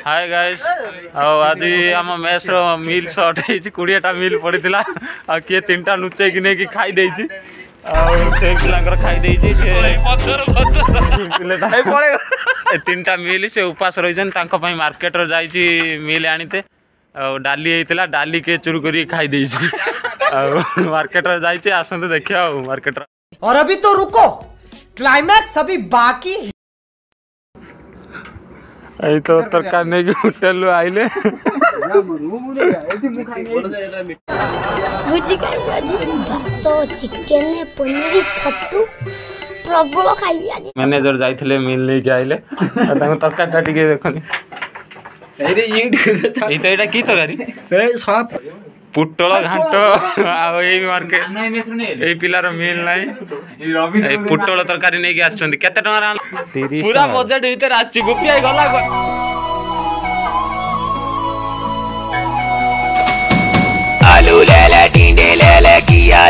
hi guys आज आम mess मिल shirt है 20टा मिल पड़ा आ किए 3टा लुचे कि नहीं खाई देछि से पिलांकर खाई देछि से 3टा मिल से उपास रही मार्केट रो जाइछि मिल आनीते डाली होता डाली के चुरू कर खाई देछि मार्केट रो जाइछि आसंते देखिया मार्केट और अभी तो रुको क्लाइमैक्स अभी बाकी आई तो तरकारी नहीं होटल आइले तो चिकन पनीर छतु प्रबल खाइबी आज मैनेजर जाइथिले मिल नहीं के आइले तरकारी टा टिके देखनी एटा की तरकारी पुटल घाट मार्केट ए पिलार मिल नहीं पुटल तरकारी नहीं आछंती केते टंगा पूरा बजेट भीतर आछि गुपिया गला आलू ले ले टिंडे ले ले किया